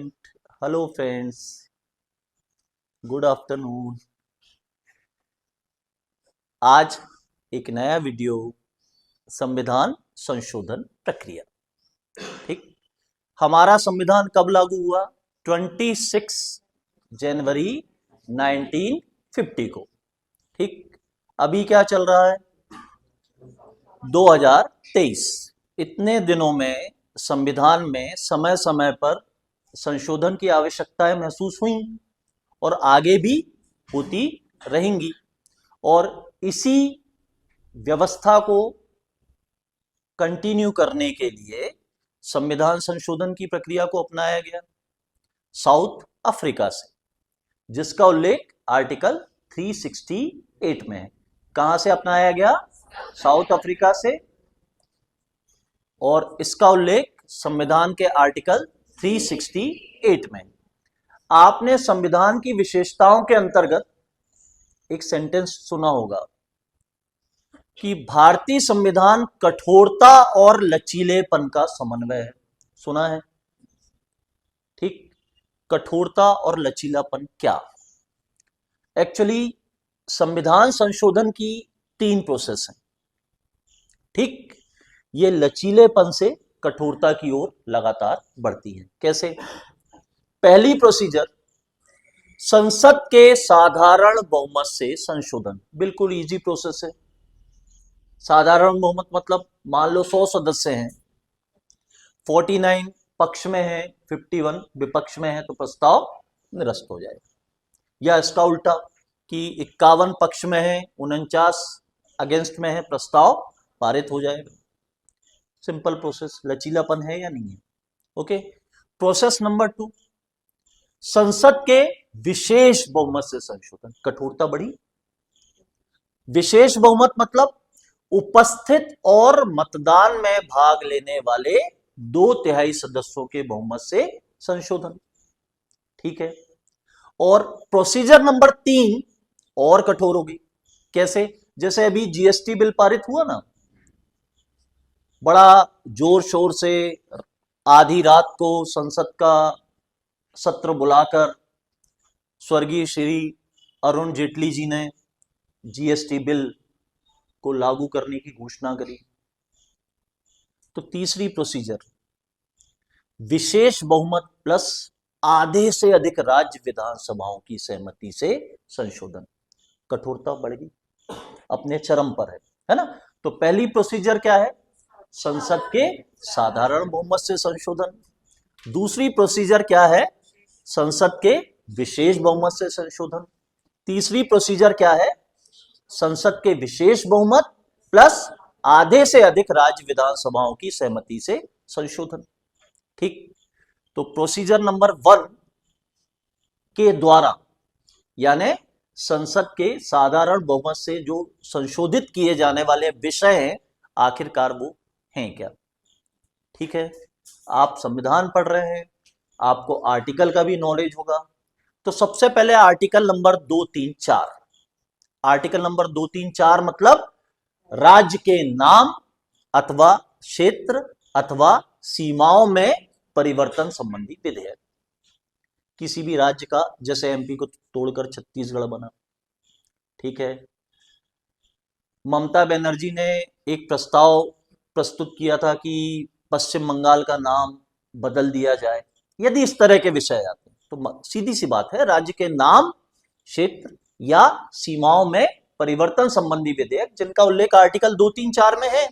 Hello friends, good afternoon. आज एक नया वीडियो संविधान संशोधन प्रक्रिया। ठीक, हमारा संविधान कब लागू हुआ? 26 जनवरी 1950 को। ठीक, अभी क्या चल रहा है? 2023। इतने दिनों में संविधान में समय समय पर संशोधन की आवश्यकताएं महसूस हुई और आगे भी होती रहेंगी। और इसी व्यवस्था को कंटिन्यू करने के लिए संविधान संशोधन की प्रक्रिया को अपनाया गया साउथ अफ्रीका से, जिसका उल्लेख आर्टिकल 368 में है। कहां से अपनाया गया? साउथ अफ्रीका से। और इसका उल्लेख संविधान के आर्टिकल 368 में। आपने संविधान की विशेषताओं के अंतर्गत एक सेंटेंस सुना होगा कि भारतीय संविधान कठोरता और लचीलेपन का समन्वय है। सुना है? ठीक, कठोरता और लचीलापन क्या? एक्चुअली संविधान संशोधन की 3 प्रोसेस हैं। ठीक, ये लचीलेपन से कठोरता की ओर लगातार बढ़ती है। कैसे? पहली प्रोसीजर, संसद के साधारण बहुमत से संशोधन। बिल्कुल इजी प्रोसेस है। साधारण बहुमत मतलब मान लो 100 सदस्य हैं, 49 पक्ष में है, 51 विपक्ष में है, तो प्रस्ताव निरस्त हो जाएगा। या इसका उल्टा कि 51 पक्ष में है, 49 अगेंस्ट में है, प्रस्ताव पारित हो जाएगा। Simple process. लचीलापन है या नहीं है? ओके। प्रोसेस नंबर 2, संसद के विशेष बहुमत से संशोधन। कठोरता बढ़ी। विशेष बहुमत मतलब उपस्थित और मतदान में भाग लेने वाले 2/3 सदस्यों के बहुमत से संशोधन। ठीक है। और प्रोसीजर नंबर 3 और कठोर होगी। कैसे? जैसे अभी जीएसटी बिल पारित हुआ ना, बड़ा जोर शोर से आधी रात को संसद का सत्र बुलाकर स्वर्गीय श्री अरुण जेटली जी ने जीएसटी बिल को लागू करने की घोषणा करी। तो तीसरी प्रोसीजर, विशेष बहुमत प्लस आधे से अधिक राज्य विधानसभाओं की सहमति से संशोधन। कठोरता बढ़ गई, अपने चरम पर है ना? तो पहली प्रोसीजर क्या है? संसद के साधारण बहुमत से संशोधन। दूसरी प्रोसीजर क्या है? संसद के विशेष बहुमत से संशोधन। तीसरी प्रोसीजर क्या है? संसद के विशेष बहुमत प्लस आधे से अधिक राज्य विधानसभाओं की सहमति से संशोधन। ठीक, तो प्रोसीजर नंबर 1 के द्वारा, यानी संसद के साधारण बहुमत से जो संशोधित किए जाने वाले विषय हैं, आखिरकार वो हैं क्या? ठीक है, आप संविधान पढ़ रहे हैं, आपको आर्टिकल का भी नॉलेज होगा। तो सबसे पहले आर्टिकल नंबर 2, 3, 4। आर्टिकल नंबर 2, 3, 4 मतलब राज्य के नाम अथवा क्षेत्र अथवा सीमाओं में परिवर्तन संबंधी विधेयक। किसी भी राज्य का, जैसे एमपी को तोड़कर छत्तीसगढ़ बना। ठीक है, ममता बनर्जी ने एक प्रस्ताव प्रस्तुत किया था कि पश्चिम बंगाल का नाम बदल दिया जाए। यदि इस तरह के विषय आते हैं तो सीधी सी बात है, राज्य के नाम, क्षेत्र या सीमाओं में परिवर्तन संबंधी विधेयक जिनका उल्लेख आर्टिकल 2, 3, 4 में है,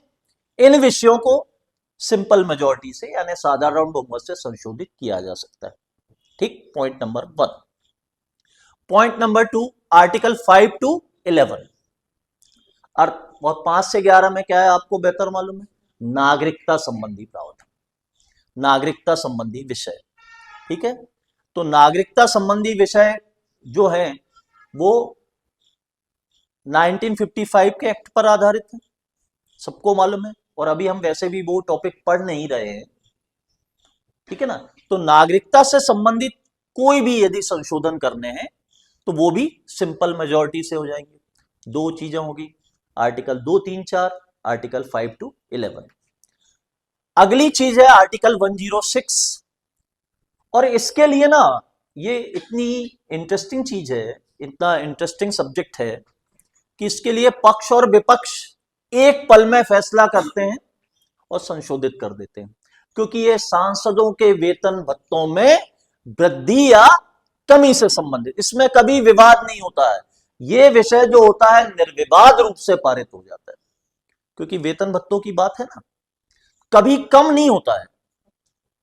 इन विषयों को सिंपल मेजॉरिटी से यानी साधारण बहुमत से संशोधित किया जा सकता है। ठीक, point number 1। Point number 2, article 5 to 11 और 5 से 11 में क्या है आपको बेहतर मालूम है? नागरिकता संबंधी प्रावधान, नागरिकता संबंधी विषय। ठीक है, तो नागरिकता संबंधी विषय जो है वो 1955 के एक्ट पर आधारित है, सबको मालूम है। और अभी हम वैसे भी वो टॉपिक पढ़ नहीं रहे हैं। ठीक है ना? तो नागरिकता से संबंधित कोई भी यदि संशोधन करने हैं तो वो भी सिंपल मेजॉरिटी से हो जाएंगे। 2 चीजें होगी, आर्टिकल 2, 3, 4, आर्टिकल 5 to 11। अगली चीज है आर्टिकल 106 और इसके लिए ना ये इतनी इंटरेस्टिंग चीज है, इतना इंटरेस्टिंग सब्जेक्ट है कि इसके लिए पक्ष और विपक्ष एक पल में फैसला करते हैं और संशोधित कर देते हैं, क्योंकि ये सांसदों के वेतन भत्तों में वृद्धि या कमी से संबंधित, इसमें कभी विवाद नहीं होता है। ये विषय जो होता है निर्विवाद रूप से पारित हो जाता है, क्योंकि वेतन भत्तों की बात है ना, कभी कम नहीं होता है,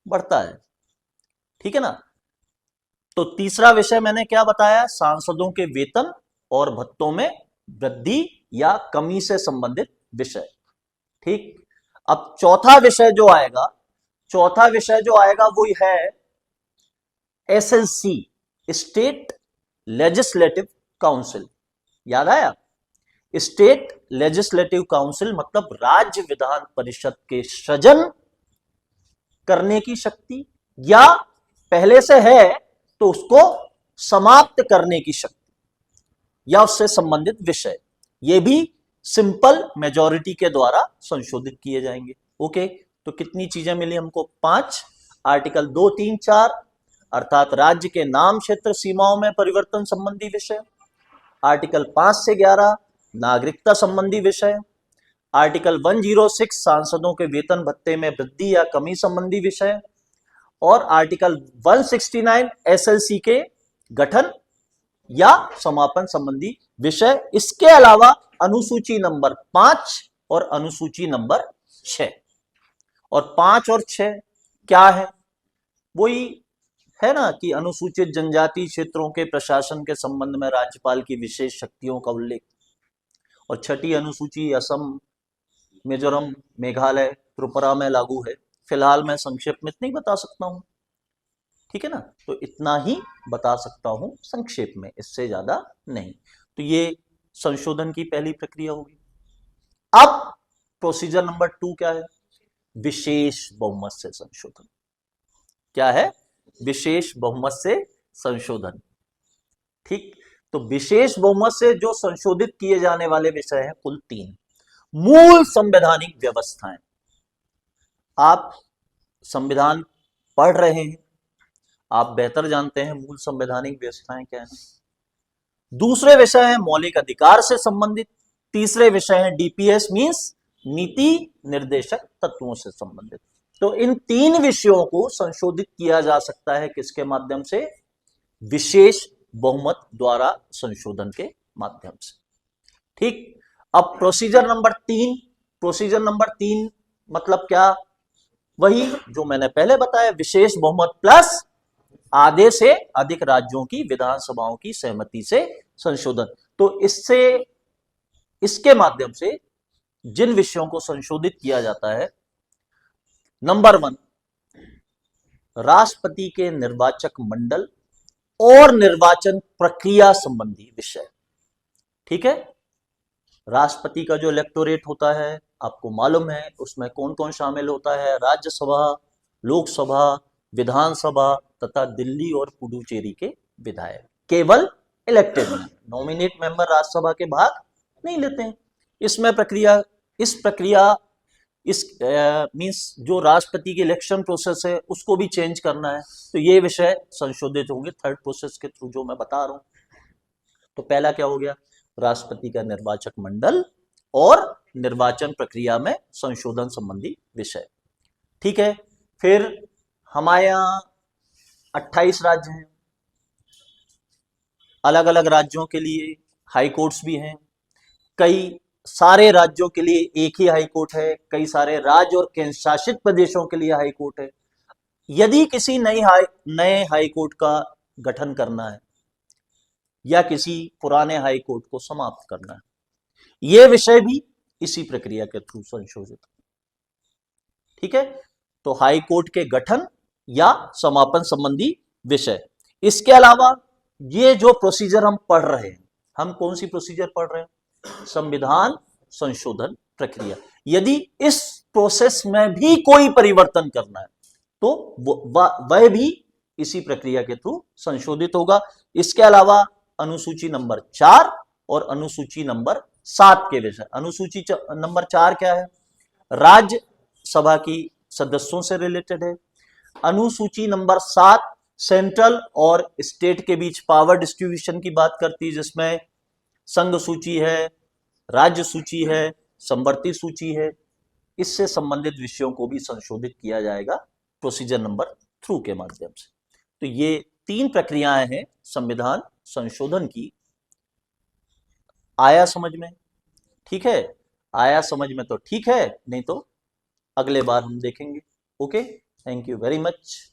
बढ़ता है। ठीक है ना। तो तीसरा विषय मैंने क्या बताया, सांसदों के वेतन और भत्तों में वृद्धि या कमी से संबंधित विषय। ठीक। अब चौथा विषय जो आएगा, वो है एसएलसी, स्टेट लेजिस्लेटिव काउंसिल। याद आया? स्टेट लेजिस्लेटिव काउंसिल मतलब राज्य विधान परिषद के सृजन करने की शक्ति, या पहले से है तो उसको समाप्त करने की शक्ति, या उससे संबंधित विषय। ये भी सिंपल मेजॉरिटी के द्वारा संशोधित किए जाएंगे। ओके, तो कितनी चीजें मिली हमको? 5। आर्टिकल 2, 3, 4 अर्थात राज्य के नाम, क्षेत्र, सीमाओं में परिवर्तन संबंधी विषय। आर्टिकल 5 से 11 नागरिकता संबंधी विषय। आर्टिकल 106 सांसदों के वेतन भत्ते में वृद्धि या कमी संबंधी विषय। और आर्टिकल 169 एसएलसी के गठन या समापन संबंधी विषय। इसके अलावा अनुसूची नंबर 5 और अनुसूची नंबर 6। और 5 और 6 क्या है? वही है ना कि अनुसूचित जनजाति क्षेत्रों के प्रशासन के संबंध में राज्यपाल की विशेष शक्तियों का उल्लेख। और 6ठी अनुसूची असम, मिजोरम, मेघालय, त्रिपुरा में लागू है। फिलहाल मैं संक्षेप में इतना ही बता सकता हूं। ठीक है ना। तो इतना ही बता सकता हूं संक्षेप में, इससे ज्यादा नहीं। तो ये संशोधन की पहली प्रक्रिया होगी। अब प्रोसीजर नंबर 2 क्या है? विशेष बहुमत से संशोधन। क्या है? विशेष बहुमत से संशोधन। ठीक। तो विशेष बहुमत से जो संशोधित किए जाने वाले विषय हैं कुल 3। मूल संवैधानिक व्यवस्थाएं। आप संविधान पढ़ रहे हैं, आप बेहतर जानते हैं मूल संवैधानिक व्यवस्थाएं क्या है। दूसरे विषय हैं मौलिक अधिकार से संबंधित। तीसरे विषय हैं डीपीएस मींस नीति निर्देशक तत्वों से संबंधित। तो इन 3 विषयों को संशोधित किया जा सकता है किसके माध्यम से? विशेष बहुमत द्वारा संशोधन के माध्यम से। ठीक। अब प्रोसीजर नंबर 3 मतलब क्या? वही जो मैंने पहले बताया, विशेष बहुमत प्लस आधे से अधिक राज्यों की विधानसभाओं की सहमति से संशोधन। तो इसके माध्यम से जिन विषयों को संशोधित किया जाता है, नंबर 1 राष्ट्रपति के निर्वाचक मंडल और निर्वाचन प्रक्रिया संबंधी विषय। ठीक है। राष्ट्रपति का जो इलेक्टोरेट होता है आपको मालूम है, उसमें कौन कौन शामिल होता है? राज्यसभा, लोकसभा, विधानसभा तथा दिल्ली और पुडुचेरी के विधायक। केवल elected member, nominate member Rajya Sabha के भाग नहीं लेते हैं। इसमें इस मींस जो राष्ट्रपति की इलेक्शन प्रोसेस है उसको भी चेंज करना है, तो ये विषय संशोधित होंगे थर्ड प्रोसेस के थ्रू जो मैं बता रहा हूं। तो पहला क्या हो गया? राष्ट्रपति का निर्वाचक मंडल और निर्वाचन प्रक्रिया में संशोधन संबंधी विषय। ठीक है। फिर हमारे यहां 28 राज्य हैं। अलग अलग राज्यों के लिए हाई कोर्ट्स भी हैं। कई सारे राज्यों के लिए एक ही हाई कोर्ट है, कई सारे राज्य और केंद्र शासित प्रदेशों के लिए हाई कोर्ट है। यदि किसी नए हाई कोर्ट का गठन करना है या किसी पुराने हाई कोर्ट को समाप्त करना है, यह विषय भी इसी प्रक्रिया के थ्रू संशोधित। ठीक है। तो हाई कोर्ट के गठन या समापन संबंधी विषय। इसके अलावा ये जो प्रोसीजर हम पढ़ रहे हैं, हम कौन सी प्रोसीजर पढ़ रहे हैं? संविधान संशोधन प्रक्रिया। यदि इस प्रोसेस में भी कोई परिवर्तन करना है तो वह भी इसी प्रक्रिया के थ्रू संशोधित होगा। इसके अलावा अनुसूची नंबर 4 और अनुसूची नंबर 7 के विषय। अनुसूची नंबर 4 क्या है? राज्यसभा की सदस्यों से रिलेटेड है। अनुसूची नंबर 7 सेंट्रल और स्टेट के बीच पावर डिस्ट्रीब्यूशन की बात करती है, जिसमें संघ सूची है, राज्य सूची है, समवर्ती सूची है। इससे संबंधित विषयों को भी संशोधित किया जाएगा प्रोसीजर नंबर थ्रू के माध्यम से। तो ये 3 प्रक्रियाएं हैं संविधान संशोधन की। आया समझ में? ठीक है, आया समझ में तो ठीक है, नहीं तो अगले बार हम देखेंगे। Okay, thank you very much.